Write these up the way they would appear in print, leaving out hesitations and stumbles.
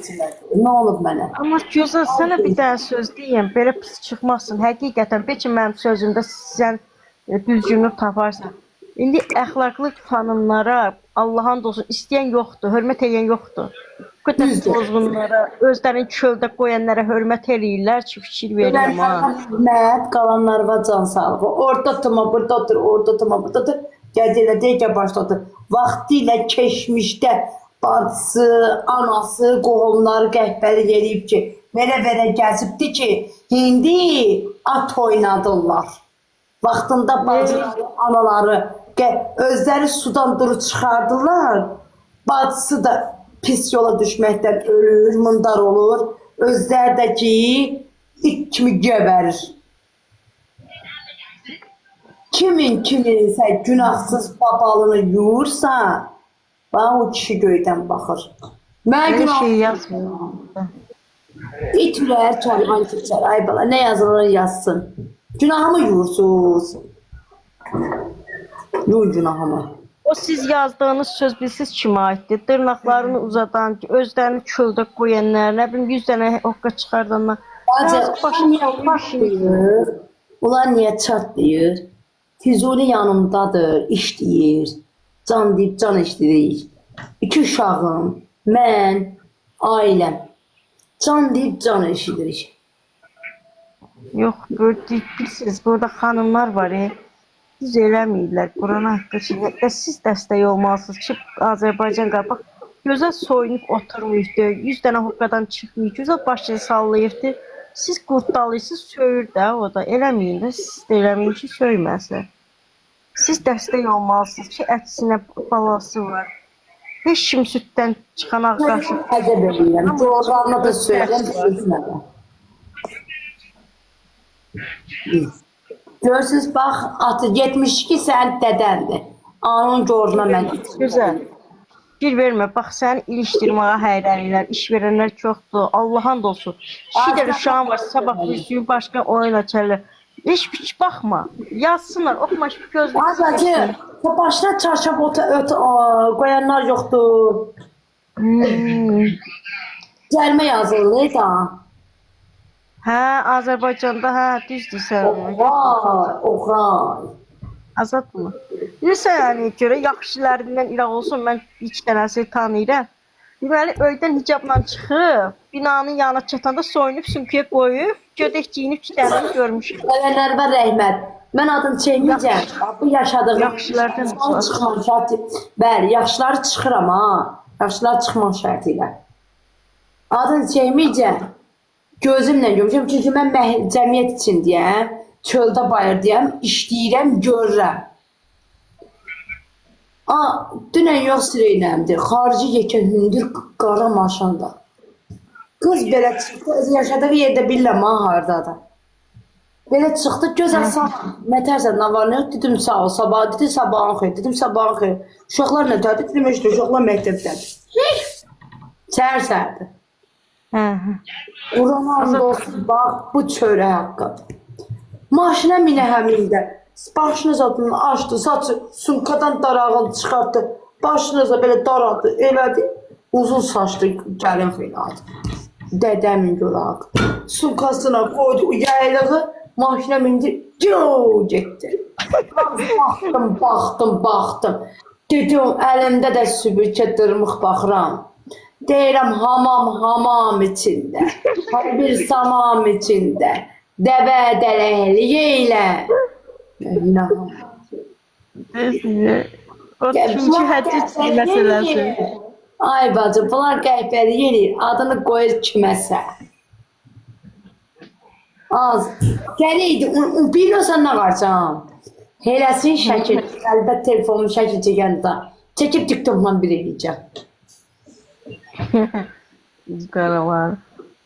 içmədi. Nə olub mənə? Amma gözəl sənə bir dənə söz deyim, belə pis çıxmazsın. Həqiqətən, bəlkə mənim sözümdə sən düzgünlük taparsan. İndi əxlaqlı xanımlara Allahın olsun istəyən yoxdur, hörmət edən yoxdur. Bu qədər pozğunlara, özlərini çöldə qoyanlara hörmət eləyirlər ki, fikir verirəm ha. Hörmət, qalanlarına can sağlığı. Orada oturma, burada otur, orada oturma, burada otur. Gəl elə başda otur. Vaxtilə keçmişdə bacısı, anası, qohumları qəhbəlik eləyib ki, verə gəzibdi ki, indi at oynadırlar. Vaxtında bacıları, anaları özləri sudan durub çıxardılar. Bacısı da pis yola düşməkdən ölür, mundar olur. Özləri də ki, it kimi gəbərir. Kiminsə günahsız babalını yuyursa, bana o kişi göydən baxır. Mən günah... İt ürər, çarıqan keçər, ay bala, nə yazılır yazsın. Günahımı yuyursunuz. Yuyun günahımı. O siz yazdığınız söz bilsiz kimə aiddir? Dırnaqlarını uzadan, özlərini çöldə qoyanlar, nə bilim 100 dənə oqqa çıxardanlar. Ulan niyə çatlayır? Füzuli yanımdadır, işləyir. Can deyib can işləyirik. 2 uşağım, mən, ailəm. Can deyib can işləyirik. Yox, bilirsiniz, burada xanımlar var. Siz eləməyirlər, Qurana haqqı ki, siz dəstək olmalısınız ki, Azərbaycan qabaq gözəl soyunub oturmuşdu, 100 dənə hoqqadan çıxmıyor, gözəl başını sallayırdı. Siz qurtdalıysınız, söyür də o da, eləməyin də, siz də eləməyin ki, söyməsin. Siz dəstək olmalısınız ki, əksinə balası var. Heç kim süddən çıxan ağqaşı. Əcəb eləyirəm, Cordanla da söyləyəm, sözünə də. Görürsünüz, bax, atı 72 sənət dədəndir. Anın Cordanla mən. Güzel. Bir vermə, bax, səni ilişdirməyə həyrənlər, iş verənlər çoxdur, Allah'ın da olsun. 2 dənə uşağın var, sabah üstüyü başqa oyun açarlar. Heç baxma, yazsınlar, oxuma ki, gözlə. Azacı, başına çarşaf qoyanlar yoxdur. Gəlmə yazılır da. Hə, Azərbaycanda, hə, düzdür sən. Oxay. Azad mı? Bilirsən, yəni, görə yaxşılarından İraq olsun, mən 2 dənəsi tanıyırəm. Deməli, öydən hicabla çıxıb, binanın yanına çatanda soyunub, sümküyə qoyub, gödək giyinib 2 dənəni görmüşəm. Gələnlərə rəhmət. Mən adını çəkməyəcəm. Bu yaşadığım yaxşılardan çıxmaq şərti. Bəli, yaxşıları çıxıram ha. Yaxşılar çıxmaq şərti ilə. Adını çəkməyəcəm. Gözümlə görmüşəm. Çünki mən cəmiyyət içindəyəm. Çöldə bayırdayam. İşləyirəm, görürəm. Dünən yox sürəynəmdir. Xarici yekə hündür qara maşanda. Qız belə çıxdı. Yaşadığı yerdə bilirəm ha, hardadır. Belə çıxdı, gözəl sağ. Nə tərsən, nə var, nə? Dedim sağ ol, sabah. Dedi sabahın xeyir. Dedim sabahın xeyir. Uşaqlar nə tərdi? Dedim işte uşaqlar məktəbdədir. Səhər-səhərdir. Urananda olsun, bax, bu çörək haqqıdır. Maşına minə həmində. Başını zadını açdı, saçı sumkadan darağını çıxartdı. Başınıza belə daradı, elədi. Uzun saçlı gəlin xeyladı. Dədəmin göraq. Sumkasına qoydu, yaylığı. Maşına mindi, getdi. Baxdım. Dedim, əlimdə də sübürkə dırmıq baxıram. Deyirəm, hamam içində. Bir samam içində. Dəvə dələkli eylə. O çünki hədis məsələsi. Ay bacı, bunlar qəhbəli yelir, adını qoyur kiməsə. Az. Gəliydi, bilirsən nə qarcan? Eləsin şəkil, əlbət telefonumu şəkil çəkəndə. Çəkib TikTokla bir eləyəcəm. Qaralar.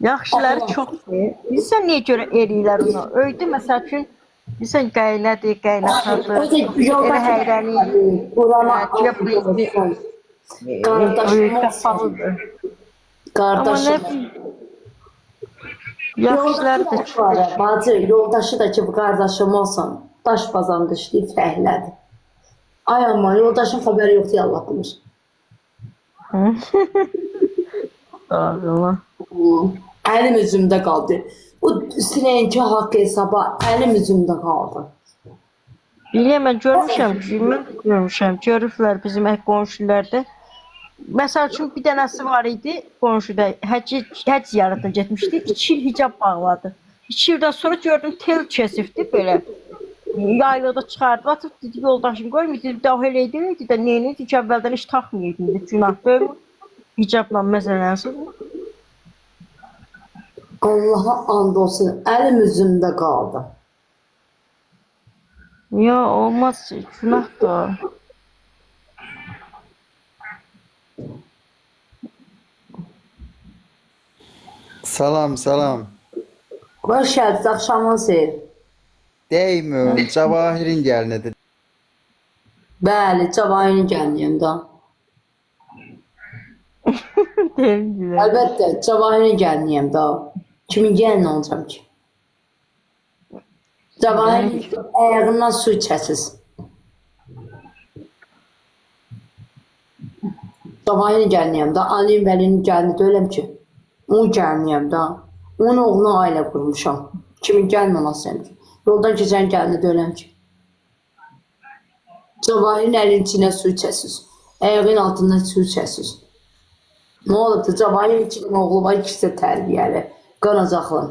Yaxşıları çoxdur. Bilirsən niyə görə eləyirlər onu? Öydü, məsəl üçün, bilirsən qaynadır, qaynatadır. Elə həyrənir. Qardaşım. Yaxşılar da çox. Bacı, yoldaşı da ki, bu qardaşım olsan, daş bazanda işləyib fəhlədir. Ay amma, yoldaşın xəbəri yoxdur, Allah bilir. Doğru. Əlim üzümdə qaldı. Bu sinəyinki haqq hesaba əlim üzümdə qaldı. Bilirəm, mən görmüşəm ki, mən də görmüşəm. Görüblər bizim qonşularda. Məsəl üçün bir dənəsi var idi qonşuda. Həc ziyarətinə getmişdi. 2 il hicab bağladı. 2 ildən sonra gördüm tel kesibdi belə. Yaylıqda çıxardı. Atıb dedi yoldaşım qoyma dedi daha elə edirdi də neyini ki əvvəldən heç taxmayırdım dedi. Günah deyil. Hicabla məsələnsiz. Allaha and olsun, əlim üzümdə qaldı. Ya olmaz günah da. Salam, salam. Xoş gəldiniz, axşamınız xeyir. Deymim, Cavahirin gəlinidir. Bəli, Cavahirin gəliniyəm da. Deyirəm. Əlbəttə, Cavahirin gəliniyəm da. Kimin gəlini olacam ki? Cavahirin ayağından su içəsiz. Cavahirin gəliniyəm da. Aliyin Vəlinin gəlini deyiləm ki. Onun gəliniyəm da. Onun oğluna ailə qurmuşam. Kimin gəlini olasıyam ki? Yoldan keçən gəlini deyiləm ki. Cavahirin əlinin içinə su içəsiz. Ayağın altından su içəsiz. Ne olubdu? Cavahirin 2 dənə oğlu var, ikisi də tərbiyəli. Qanacaqlı.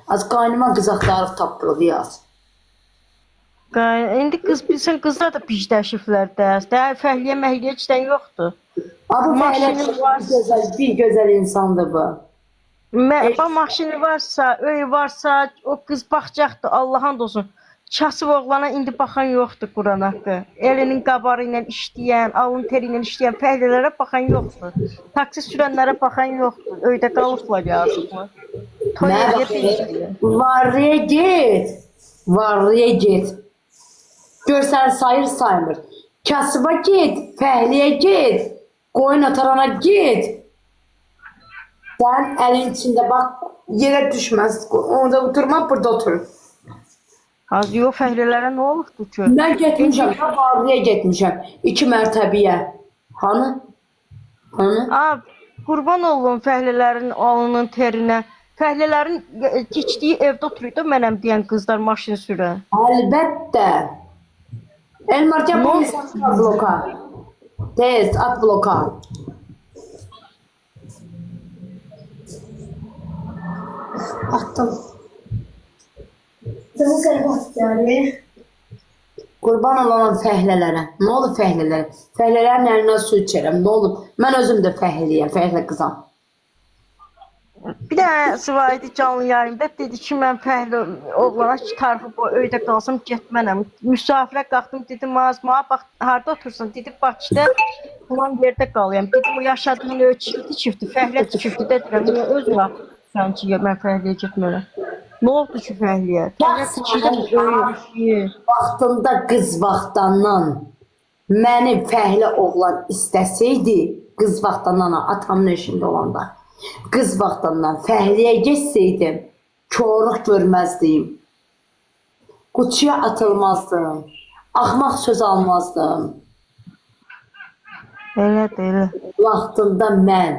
Az qaynıma qızaqlarıq tapılıq yaz. İndi qız bilsən qızlar da pişdəşiflər dərs. Də fəhliyə məhliyə işdən yoxdur. Abi Maşını fəhlə bir gözəl insandır bu. Maşını varsa, öy varsa, o qız baxacaqdır. Allah'ın olsun. Kasıb oğlana indi baxan yoxdur Quran haqqı. Elinin qabarı ilə işləyən, alın teri ilə işləyən fəhlələrə baxan yoxdur. Taksi sürənlərə baxan yoxdur. Öydə qalıblar yazıqlar. Nə baxır? Varlıya get. Varlıya get. Görsən sayır saymır. Kasıba get. Fəhliyə get. Qoyun atarana get. Sən əlin içində bax, yerə düşməz. Orada oturma, burada otur. Az yox fəhlələrə nə olubdu ki? Mən getmişəm, varlıya getmişəm. 2 mərtəbəyə. Hanı? Qurban olun fəhlələrin alının terinə. Fəhlələrin keçdiyi evdə oturuydu mənəm deyən qızlar maşın sürən. Əlbəttə. Elmarca bu insanlar bloka. Tez, at bloka. Attım. Kızı sərbəst yani. Qurban olan fəhlələrə. Nə olub fəhlələrə? Fəhlələrin əlinə su içərəm. Nə olub? Mən özüm də fəhliyəm, fəhlə qızam. Bir də Sıvaydı canlı yayımda dedi ki, mən fəhlə oğlana ki, tarixi boy öydə qalsam getmənəm. Müsafirə qalxdım, dedim, Mazma, bax, harada otursun? Dedi, Bakıda falan yerdə qalayam. Dedim, o yaşadığın çifti, fəhlə çifti də deyirəm, niyə özünə sən ki, mən fəhliyə getmərəm. Nə oldu ki, fəhliyə? Vaxtında qız vaxtından məni fəhlə oğlan istəsəydi, qız vaxtından atamın eşində olanda, qız vaxtından fəhliyə geçsəydim, çoruq görməzdim, qutuya atılmazdım, axmaq söz almazdım. Elə. Vaxtında mən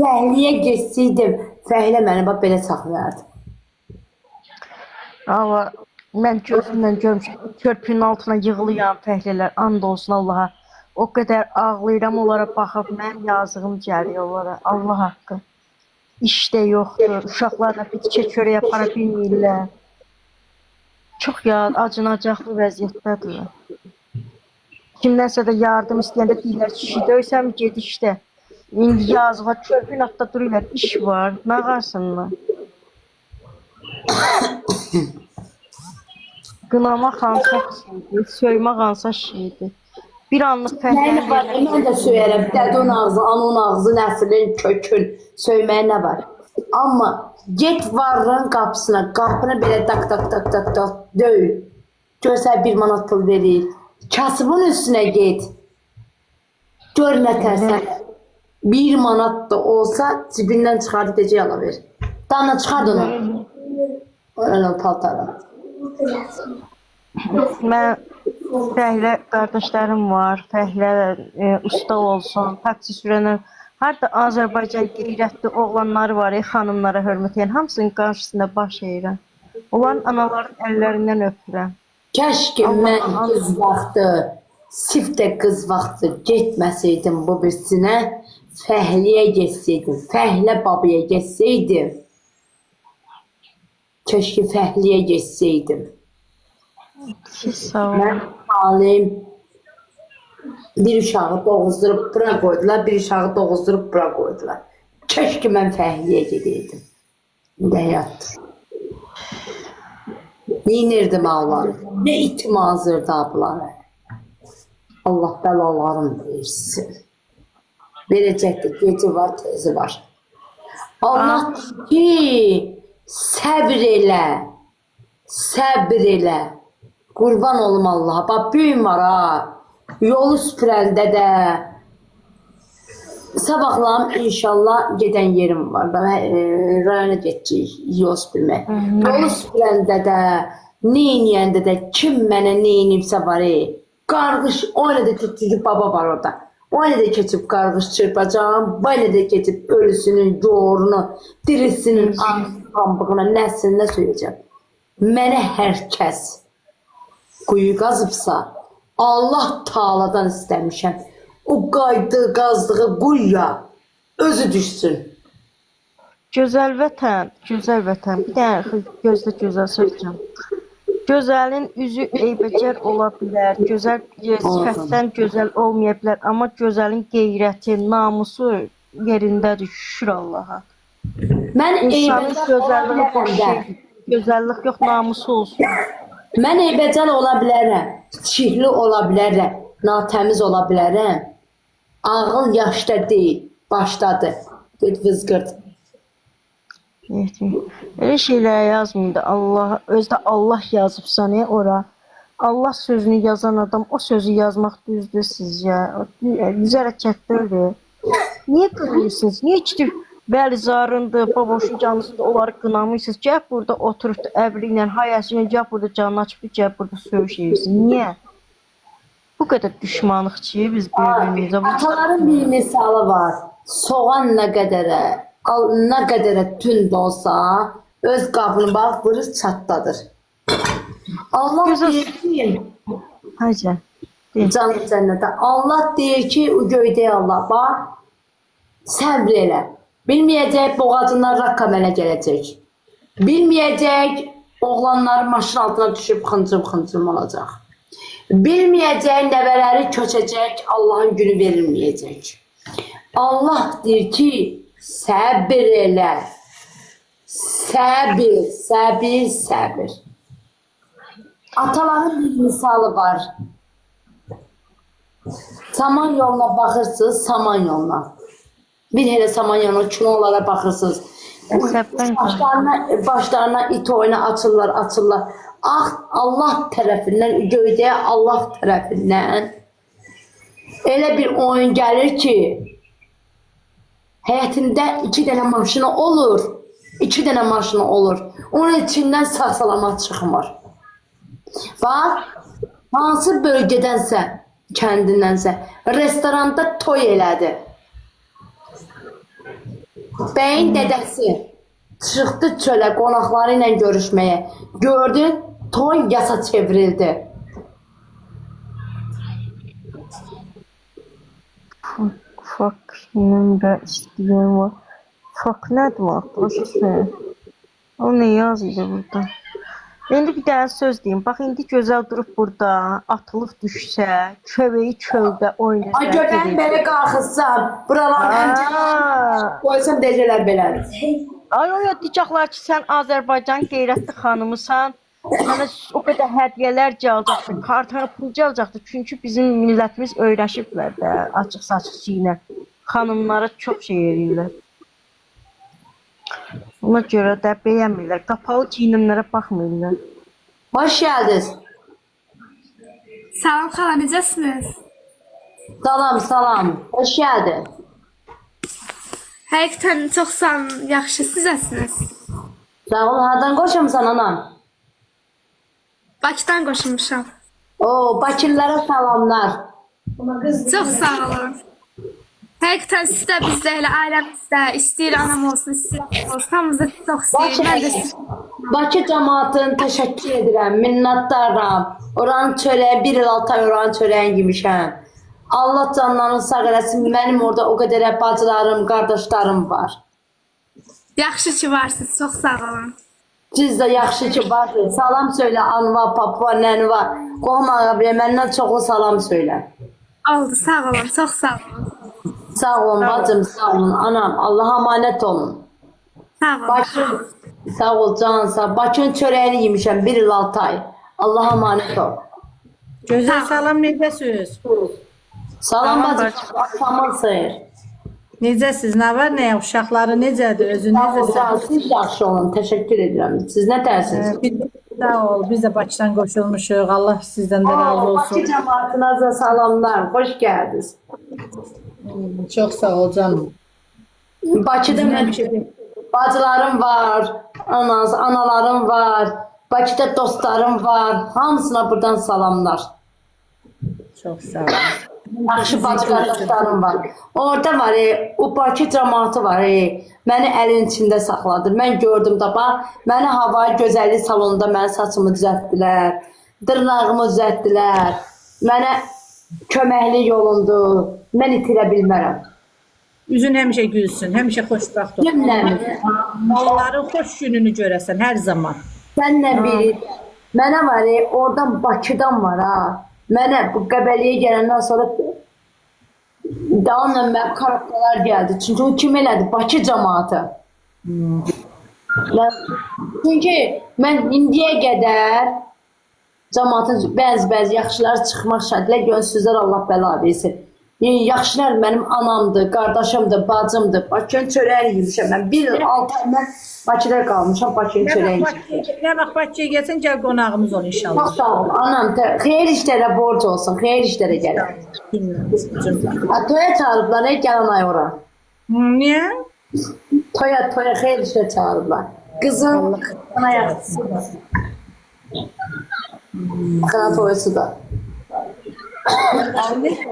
fəhliyə geçsəydim, fəhlə məni bax belə saxlayardı. Amma mən gözümlə görmüşəm, körpünün altına yığılıyam fəhlələr, and olsun Allaha. O qədər ağlayıram onlara baxıb, mənim yazığım gəlir onlara, Allah haqqı. İşdə yoxdur, uşaqlarla bitki çörək yapara bilmirlər. Çox acınacaqlı vəziyyətdədirlər. Kimdənsə də yardım istəyəndə deyirlər ki, işi döysəm, ged işdə. İndi yazığa körpün altında dururlar, iş var, nə qarsınlar? Qınama xansa şeydir, söymə xansa şeydir. Bir anlıq fəhlənin Mən də söyərəm, dədun ağzı, anun ağzı, nəslin, kökün, söyməyə nə var? Amma get varlığın qapısına, qapını belə tak döy. Görsən 1 manat pul verir. Kasıbın üstünə get. Gör nə tərsən. 1 manat da olsa cibindən çıxardı deyəcək ala ver. Dana çıxard onu. Öyle paltara. Mən fəhlə qardaşlarım var, fəhlə usta olsun, taksi sürənlər. Harda Azərbaycan qeyrətli oğlanları var, xanımlara hörmət edən, hamısının qarşısında baş əyirəm. Onların anaların əllərindən öpürəm. Keşke mən qız vaxtı, siftə qız vaxtı getməsəydim bu birisinə, fəhliyə getsəydim, fəhlə babaya getsəydim. Keşke fəhliyə getsəydim. Siz sağ olun. Mən alim bir uşağı doğuzdurup bura koydular, bir uşağı doğuzdurup bura koydular. Keşke mən fəhliyə gedəydim. İndi həyatdır. Neynirdim ağları? Ne itim hazırdı abları? Allah bəlalarını versin. Verəcəkdir, geci var, tezi var. Allah ki, səbr elə. Səbr elə. Qurban olum Allah'a. Bax, büyüm var ha. Yolu süpürəndə də. Sabahlam inşallah gedən yerim var. Rayona geçəcəyik, yol süpürmək. Yolu süpürəndə də, neyniyəndə də, kim mənə neynibsə var. Qarğış, o ilə də keçib baba var orada. O ilə də keçib qarğış çırpacağım. Bu ilə də keçib ölüsünün, yoğurunu, dirisinin, pambığına, nəslinə söyləyəcəm. Mənə hər kəs quyu qazıbsa, Allah Taala'dan istəmişəm. O qaydı, qazdığı quyuya özü düşsün. Gözəl vətən, gözəl vətən. Bir dənə gözlə gözəl söyləyəcəm. Gözəlin üzü eybəcər ola bilər, gözəl sifətdən gözəl olmaya bilər, amma gözəlin qeyrəti, namusu yerindədir, şükür Allaha. Mən İnsanın eybəcər ola gözəlliyi boş bilərəm də. şeydir. Gözəllik yox, namusu olsun. Mən eybəcər ola bilərəm, çirkli ola bilərəm, natəmiz ola bilərəm. Ağıl yaşda deyil, başdadır. Get vızqırt. Elə şeylər yazmayın da Allah, özdə Allah yazıbsa ne ora. Allah sözünü yazan adam o sözü yazmaq düzdür sizcə? Düz hərəkətlərdir. Niyə qınayırsınız? Niyə gidib bəli zarındır, baboşun canlısıdır, onları qınamırsınız? Gəl burada oturub əbri ilə, hayəsi ilə, gəl burada canını açıb, gəl burada söyüşəyirsin. Niyə? Bu qədər düşmanlıq ki, biz bir-birimizə... Ataların bir misalı var. Soğan nə qədərə tünd olsa, öz qabını bax, vırır çatdadır. Allah deyir ki, Həcə. canlı cənnətə, Allah deyir ki, o göydə Allah, bax, səbr elə. Bilməyəcək, boğazından rak əmələ gələcək. Bilməyəcək, oğlanları maşın altına düşüb xıncım olacaq. Bilməyəcək, nəvələri köçəcək, Allahın günü verilməyəcək. Allah deyir ki, səbir elə. Səbir, səbir, səbir. Ataların bir misalı var. Saman yoluna baxırsınız, saman yoluna. Bir elə saman yoluna, kinolara baxırsınız. Başlarına it oyuna açırlar. Ah, Allah tərəfindən, göydə Allah tərəfindən elə bir oyun gəlir ki, həyatında 2 dənə maşını olur. 2 dənə maşını olur. Onun içindən sağ-salamat çıxmır. Bax, hansı bölgədənsə, kəndindənsə, restoranda toy elədi. Bəyin dədəsi çıxdı çölə qonaqları ilə görüşməyə. Gördü, toy yasa çevrildi. Fuck, nömrə istəyən var. Fuck nədir vaxt? O ne yazıydı burada? İndi bir dənə söz deyim. Bax, indi gözəl durub burada, atılıb düşsə, köveyi çöldə oynasa. Ay göbəyim belə qalxırsam, buralar həmçə qoysam deyəcəklər belədir. Ay, o diyəcəklər ki, sən Azərbaycan qeyrətli xanımısan. Sənə o qədər hədiyyələr gələcəkdir, kartana pul gələcəkdir. Çünki bizim millətimiz öyrəşiblər də, açıq-saçıq ilə. Xanımlara çox şey edirlər. Ona görə də bəyənmirlər. Qapalı giyinimlərə baxmırlar. Hoş geldiniz. Salam xala, necəsiniz? Salam. Hoş geldin. Həqiqətən çox sağ olun, yaxşı, siz necəsiniz? Sağ ol, hardan qoşamsan anam? Bakıdan qoşulmuşam. O Bakılılara salamlar. Çox sağ olun. Həqiqətən siz də bizdə elə ailəmizdə istəyir anam olsun, istəyir anam olsun. Hamımızı çox istəyir. Mən də siz. Bakı cəmaatına təşəkkür edirəm, minnətdaram. Oranın çörəyi, 1 il 6 ay oranın çörəyini yemişəm. Allah canlarını sağ eləsin. Mənim orada o qədər bacılarım, qardaşlarım var. Yaxşı ki varsınız. Çox sağ olun. Siz də yaxşı ki varsınız. Salam söylə Anva, Papua, Nənva. Qohum ağabiyə məndən çoxlu salam söylə. Oldu. Sağ olun. Çox sağ olun. Sağ olun bacım, sağ olun anam. Allah'a emanet olun. Sağ olun. Bakı, sağ ol can sağ. Bakının çörəyini yemişəm 1 il 6 ay. Allah'a emanet ol. Gözəl salam, necəsiz? Salam bacım, axşamın xeyir. Necəsiz? Nə var, nə yox? Uşaqları necədir? Özün Sağ ol, necəsən? siz yaxşı olun. Təşəkkür edirəm. Siz nə dərsiniz? Sağ ol. Biz də Bakıdan qoşulmuşuq. Allah sizdən də razı Bakı olsun. cəmaatına da salamlar. Xoş gəldiniz. Çox sağ ol canım. Bakıda mən bacılarım var, analarım var. Bakıda dostlarım var. Hamısına buradan salamlar. Çox sağ ol. Yaxşı bacı qardaşlarım var. Orada var, o Bakı cəmaatı var. Məni əlin içində saxladı. Mən gördüm də bax, məni hava gözəllik salonunda mənim saçımı düzəltdilər. Dırnağımı düzəltdilər. Mənə köməklik olundu. Mən itirə bilmərəm. Üzün həmişə gülsün, həmişə xoşbəxt ol. Cümləmiz. Onların xoş gününü görəsən hər zaman. Sənlə biri. Mənə var, oradan Bakıdan var ha. Mənə bu Qəbəliyə gələndən sonra davamla mənim karakterlər gəldi. Çünki o kim elədi? Bakı cəmaatı. Çünki mən indiyə qədər cəmaatın bəzi yaxşılar çıxmaq şərtlə gönsüzlər Allah bəla versin. Yaxşılar mənim anamdır, qardaşımdır, bacımdır. Bakının çörəyini yemişəm. Mən 1 il 6 ay mən Bakıda qalmışam, Bakının çörəyini yemişəm. Nə vaxt Bakıya gəlsən, gəl qonağımız ol inşallah. Çox sağ ol, anam. Xeyir işlərə borc olsun, xeyir işlərə gələr. Toya çağırıblar, gələn ay ora. Niyə? Toya, xeyir işlə çağırıblar. Qızım, ana yaxşısı. Xana toyası da.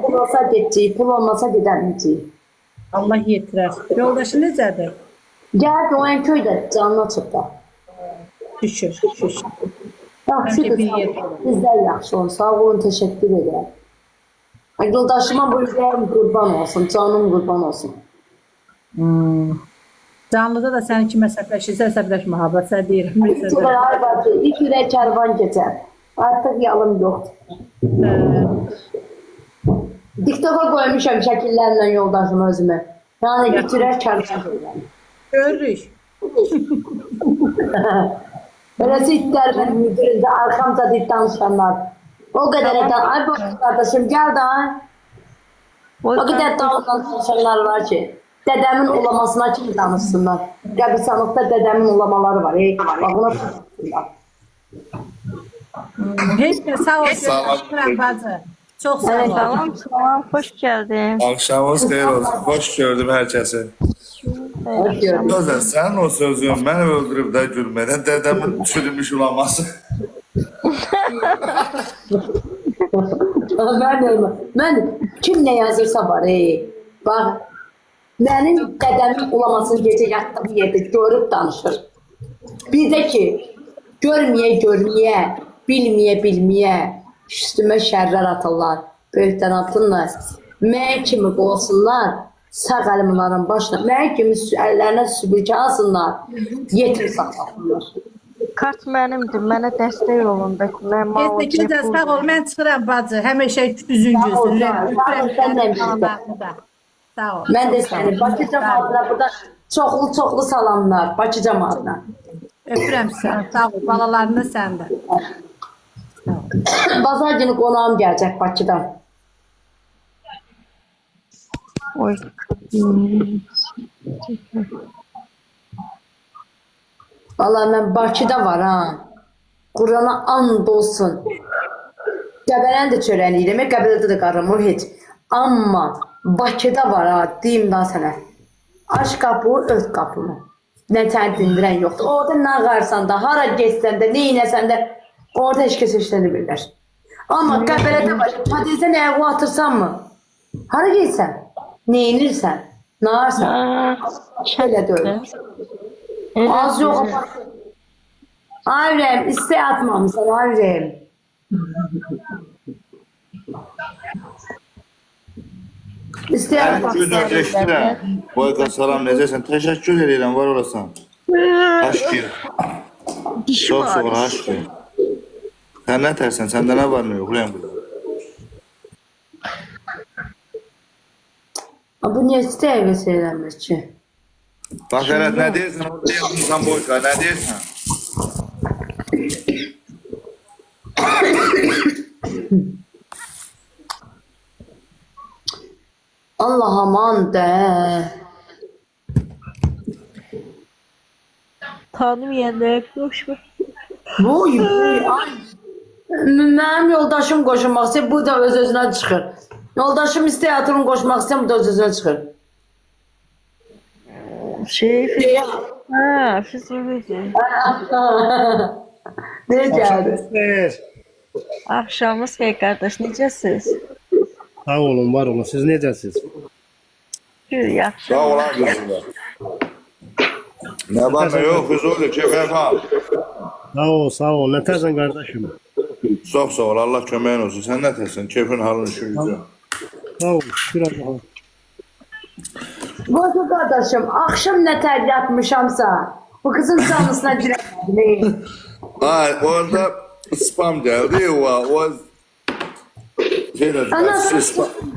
Pul olsa gedəcəyik, pul olmasa gedəməyəcəyik. Allah yetirər. Yoldaşı necədir? Gəldi o en köydə canına çıxdı. Şükür, şükür. Yaxşıdır, bizlər yaxşı olun, sağ olun, təşəkkür edirəm. Yoldaşıma bu ürəyim qurban olsun, canım qurban olsun. Canlıda da sənin kimi əsəbləşirsə, əsəbləşmə, habə, sən deyirəm. İlk ürək kərvan keçər. Artıq yalım yoxdur. TikTok'a koymuşam şəkillərlə yoldaşım özümü. Yəni götürər kərvan keçər. Görürük. Böylesi itler benim müdürümde arkamda dik danışanlar. O kadar eden, ay bu kardeşim gel daha. O kadar danışanlar var ki. Dedemin ulamasına kim danışsınlar? Qəbristanlıqda dedemin ulamaları var. Bak buna danışsınlar. Heç bir sağ ol. Görüşürəm bacı. Çox sağ ol. Salam, salam, xoş gəldin. Axşamınız xeyir olsun. Xoş gördüm hər kəsi. Hoş gördüm. Gözəl, sənin o sözün məni öldürüb də gülmədən dədəmin çürümüş ulaması. Ben kim ne yazırsa var. Bak benim dedemin ulamasını gece yattığım yerde görüp danışır. Bir de ki görmeye, bilmeye üstüme şərlər atarlar, böyükdən atırlar. Mən kimi qolsunlar, sağ əlimlərin başına, mən kimi əllərinə sübürkə alsınlar, yetir saxlasınlar. Kart mənimdir, mənə dəstək olun. Kesinlikle de sağ ol. Mən çıxıram bacı. Həmişə üzün gözün. Sağ ol. Mən də səni Bakı cəmaatına burada çoxlu salamlar, Bakı cəmaatına. Öpürəm səni. Sağ ol. Balalarını sən də. Bazar günü qonağım gələcək Bakıdan. Oy. Vallahi mən Bakıda var ha. Qurana and olsun. Qəbələn də çörəyini yiyirəm, Qəbələdə də qarımır heç. Amma Bakıda var ha, deyim daha sənə. Aç qapı, ört qapımı. Nə səni dindirən yoxdur. Orada nə qarsan da, hara geçsən də, nə inəsən də, orada heç kəs işləni bilirlər. Amma qəbələdə var. Patatese nəyə qatırsan mı? Hara geysən? Neyinirsən? Nə arsan? Şöyle de öyle. Az yok ama. Ayrem, iste atmamışsın Ayrem. İste Hər atmamışsın. gün öyrəşdirəm. Boyka salam, necəsən? Təşəkkür edirəm, var olasan. Aşkir. Çox sağ ol, aşkir. Sən nə tərsən? Səndə nə var, nə yox? Ulan burada. Bu niye istəyəyə söyləmir ki? Bax, Ərət, nə deyirsən? Orada yazmışsan Boyka, nə deyirsən? Allah aman de. Tanımayanlara koşma. Boy, ay. Mənim yoldaşım qoşulmaq istəyir, bu da öz-özünə çıxır. Yoldaşım istəyir, atırım qoşmaq istəyir, bu da öz-özünə çıxır. Ha, Füzuli'de. Ne geldi? Akşamınız xeyir qardaş, necəsiz? Sağ olun, var olun. Siz necəsiz? Yaxşı. Sağ ol, qızım. Nə var, nə yox, Füzuli, keyfən qal. Sağ ol. Nətərsən qardaşım? Çox sağ ol, Allah köməyin olsun. Sən nə tərsən? Keyfin halın işin gücün. Sağ ol, şükür Allah'a. Bu kardeşim, akşam ne ter yatmışamsa, bu kızın canlısına giremedim. Ay, orada spam geldi, o şey dedi, Anasını spam. s**tim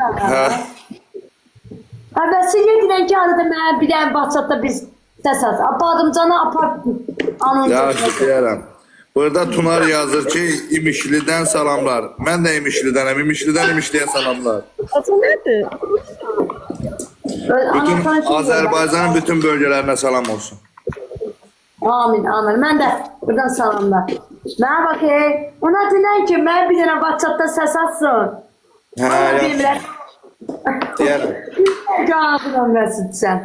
Hə, Vəsiliyə deyən ki, arada mənə bir dənə WhatsAppda biz səs at. Badımcanı apart anons yaxşı deyərəm. Burada Tunar yazır ki, İmişlidən salamlar. Mən də İmişlidənəm, İmişlidən İmişliyə salamlar. Adı nədir? Bütün Azərbaycanın bütün bölgələrinə salam olsun. Amin, amin. Mən də buradan salamlar. Mənə bax, ona dinən ki, mənə bir dənə WhatsAppda səs atsın. Hə, yaxşı. Deyərəm. Cavabını versin sən.